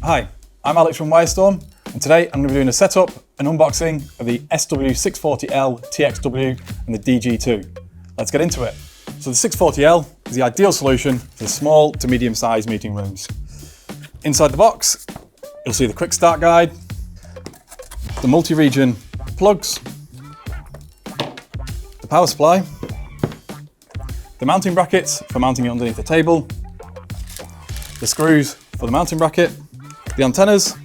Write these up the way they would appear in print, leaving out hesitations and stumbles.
Hi, I'm Alex from Wyrestorm, and today I'm going to be doing a setup and unboxing of the SW-640L-TX-W and the DG2. Let's get into it. So the 640L is the ideal solution for small to medium-sized meeting rooms. Inside the box, you'll see the quick start guide, the multi-region plugs, the power supply, the mounting brackets for mounting it underneath the table, the screws for the mounting bracket, the antennas,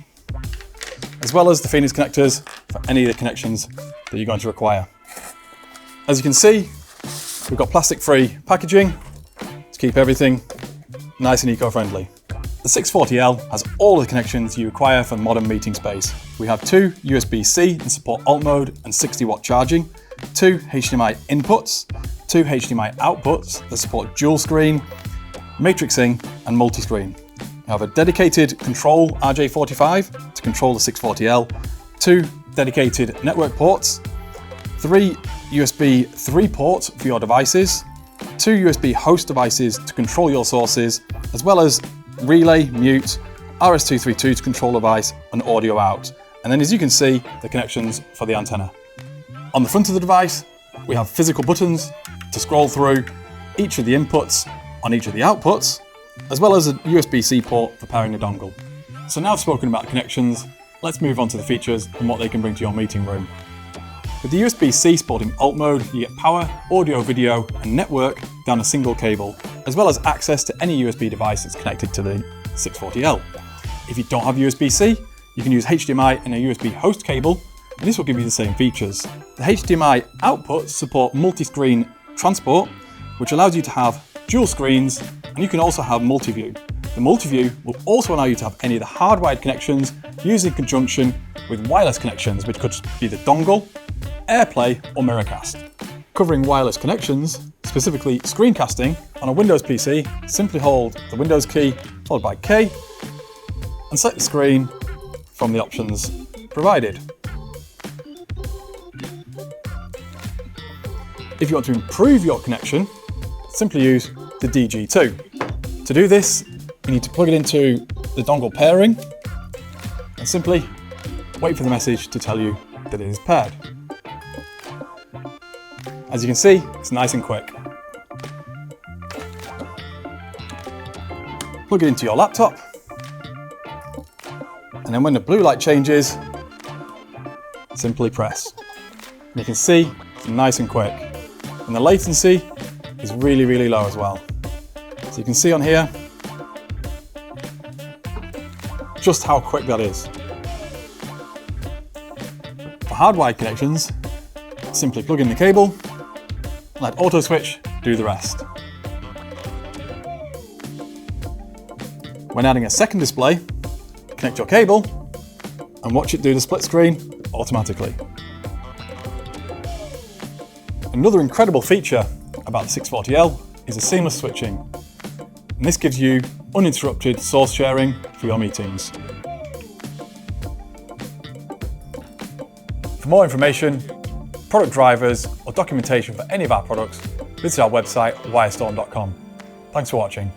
as well as the Phoenix connectors for any of the connections that you're going to require. As you can see, we've got plastic-free packaging to keep everything nice and eco-friendly. The 640L has all the connections you require for modern meeting space. We have two USB-C that support alt mode and 60-watt charging, two HDMI inputs, two HDMI outputs that support dual screen, matrixing and multi-screen. We have a dedicated control RJ45 to control the 640L, two dedicated network ports, three USB 3 ports for your devices, two USB host devices to control your sources, as well as relay, mute, RS232 to control device and audio out. And then as you can see, the connections for the antenna. On the front of the device, we have physical buttons to scroll through each of the inputs on each of the outputs, as well as a USB-C port for pairing the dongle. So now I've spoken about connections, let's move on to the features and what they can bring to your meeting room. With the USB-C supporting alt mode, you get power, audio, video and network down a single cable, as well as access to any USB device that's connected to the 640L. If you don't have USB-C, you can use HDMI and a USB host cable, and this will give you the same features. The HDMI outputs support multi-screen transport, which allows you to have dual screens, and you can also have multi-view. The multi-view will also allow you to have any of the hardwired connections used in conjunction with wireless connections, which could be the dongle, AirPlay or Miracast. Covering wireless connections, specifically screencasting, on a Windows PC, simply hold the Windows key followed by K and select the screen from the options provided. If you want to improve your connection, simply use the DG2. To do this, you need to plug it into the dongle pairing and simply wait for the message to tell you that it is paired. As you can see, it's nice and quick. Plug it into your laptop, and then when the blue light changes, simply press. And you can see it's nice and quick. And the latency is really, really low as well. So you can see on here just how quick that is. For hardwired connections, simply plug in the cable, let auto switch do the rest. When adding a second display, connect your cable and watch it do the split screen automatically. Another incredible feature about the 640L is the seamless switching, and this gives you uninterrupted source sharing for your meetings. For more information, product drivers or documentation for any of our products, visit our website wyrestorm.com. Thanks for watching.